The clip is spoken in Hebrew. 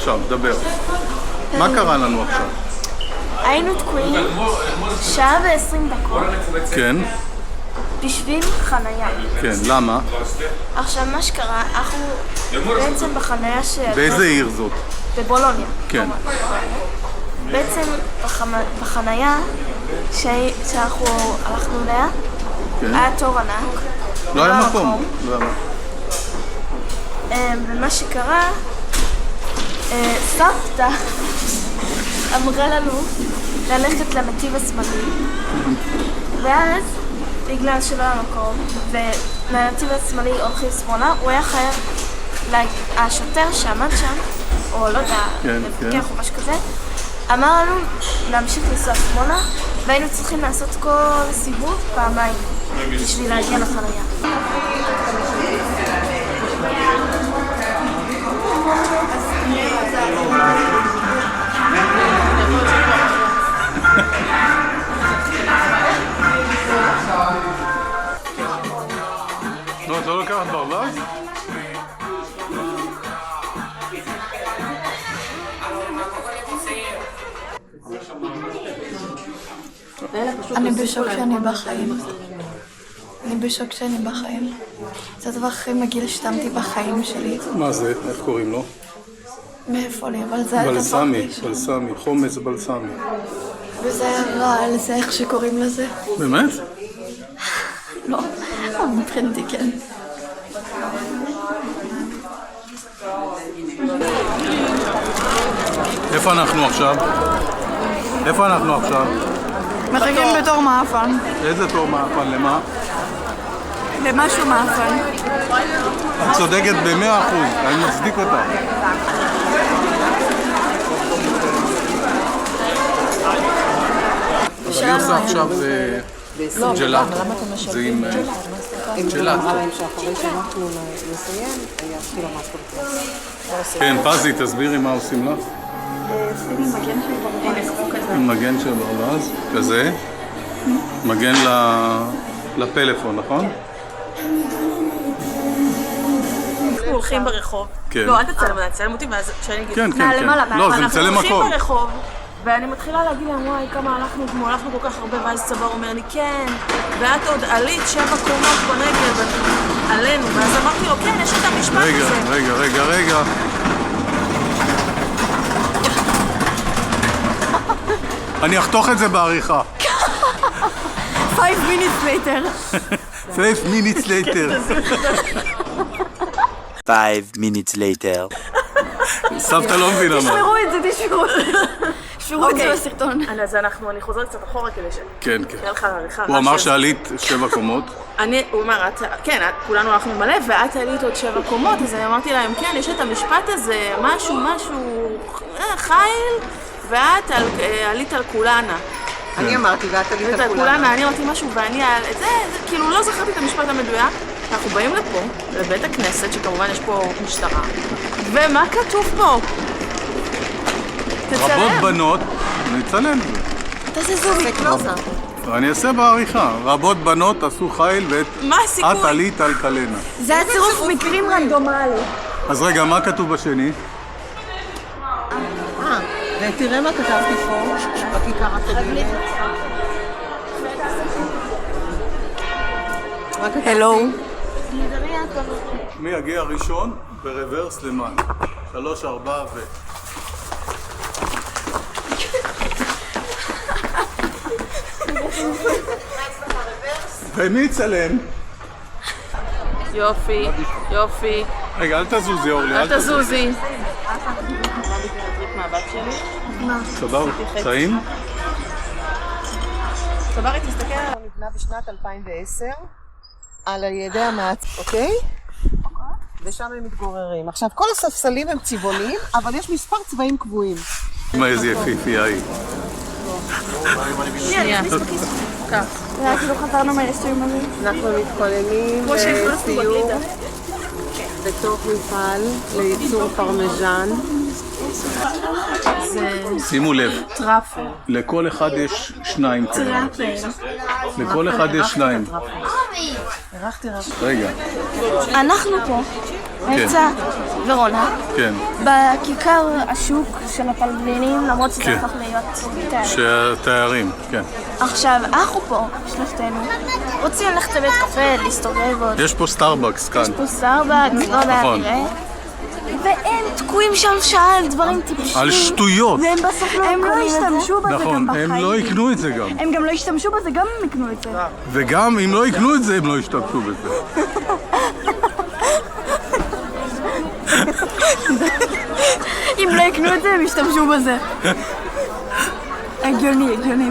עכשיו, דבר. מה קרה לנו עכשיו? היינו תקועים שעה ו20 דקות כן, בשביל חנייה. כן, למה? עכשיו מה שקרה, אנחנו בעצם בחנייה באיזה עיר זאת? בבולוניה. כן. בעצם בחנייה שאנחנו הלכנו אליה, היה תור ענק. לא היה מקום. ומה שקרה, סבתא אמרה לנו ללכת לנתיב השמאלי, ואז בגלל שלא היה מקום ולנתיב השמאלי הולכים שמאלה, הוא היה חייב, השוטר שעמד שם, או לא יודע, מפקח או משהו כזה, אמר לנו להמשיך לנסוע שמאלה, והיינו צריכים לעשות כל סיבוב פעמיים בשביל להגיע לחניה. לא, אתה לא לקחת ברווז? אני בשוק שאני בחיים. זה הדבר הכי מגעיל ששמתי בחיים שלי. מה זה? איך קוראים לו? מאיפה לי, אבל זה היה דבר... בלסמי, חומץ בלסמי. וזה היה רע על זה, איך שקוראים לזה. באמת? לא, מבחינתי כן. איפה אנחנו עכשיו? מחכים בתור מאפן. איזה תור מאפן? למה? למשהו מאפן. את צודקת ב100%, אני מצדיק אותה. אני עושה עכשיו ג'לאטו. זה עם ג'לאטו. שאחרי שאנחנו נסיים, יתחיל המאסטר. כן, פזי, תסבירי מה עושים לך. מגן של ברווז, כזה. מגן לפלאפון, נכון? אנחנו הולכים ברחוב. כן. לא, אל תצלם אותי, ואז כשאני אגיד... כן. לא, זה מצלם אנחנו מקום. הולכים ברחוב, ואני מתחילה להגיד להם, וואי, כמה הלכנו כל כך הרבה, ואז צבר אומר לי, כן, ואת עוד עלית 7 קומות בנגב, עלינו, ואז אמרתי לו, כן, יש את המשפט הזה. רגע. אני אחתוך את זה בעריכה. 5 minutes later. 5 minutes later. 5 minutes later. סבתא לא מבינה מה. תשמרו את זה, תשמרו את זה בסרטון. אז אני חוזרת קצת אחורה כדי ש... כן. תהיה לך עריכה. הוא אמר שעלית 7 קומות. הוא אומר, כן, כולנו הלכנו מלא, ואת עלית עוד 7 קומות, אז אני אמרתי להם, כן, יש את המשפט הזה, משהו, חיל, ואת עלית על כולנה. אני אמרתי, ואת עלית על כולנה. אני אמרתי משהו, ואני זה, כאילו לא זכרתי את המשפט המדויק. אנחנו באים לפה, לבית הכנסת, שכמובן יש פה משטרה, ומה כתוב פה? תצלם. רבות בנות, אני אצלם את זה. תעשה זומי. אני אעשה בעריכה. רבות בנות עשו חיל ואת את עלית על קלנה. זה הצירוף מקרים רנדומלי. אז רגע, מה כתוב בשני? ותראה מה כתבתי פה, בכיכר הקודמת. הלו. מי יגיע ראשון? ברוורס למעלה. 3, 4 ו... ומי יצלם? יופי. רגע, אל תזוזי אורלי. אל תזוזי. סבבה, טעים? סבבה, תסתכל עליו. הוא נבנה בשנת 2010 על ידי המעצ... אוקיי? ושם הם מתגוררים. עכשיו, כל הספסלים הם צבעונים, אבל יש מספר צבעים קבועים. מה איזה יפיפייה היא. שנייה. כך. היה כאילו חזרנו מהייסויים הזה. אנחנו מתכוננים לסיור בתוך מפעל לייצור פרמיז'ן. שימו לב, טראפל. לכל אחד יש 2 כאלה. לכל אחד יש 2. רגע. אנחנו פה מבצע ורונה. כן. בכיכר השוק של הפלגלינים, למרות שזה כן. הפך להיות תיירים. שהתיירים, כן. עכשיו, אנחנו פה, שלושתנו, רוצים ללכת לבית קפה, להסתובב עוד. יש פה סטארבקס כאן. יש פה סטארבקס, לא יודע, נכון. נראה. והם תקועים שם שעה על דברים טיפשים. על שטויות. והם בסוף לא הם לא קונים את זה. השתמשו בזה נכון, גם בחיים. הם לא יקנו את זה גם. הם גם לא השתמשו בזה, גם אם יקנו את זה. וגם אם לא יקנו את זה, הם לא ישתמשו בזה. אם לא יקנו את זה, הם ישתמשו בזה. הגיוני, הגיוני.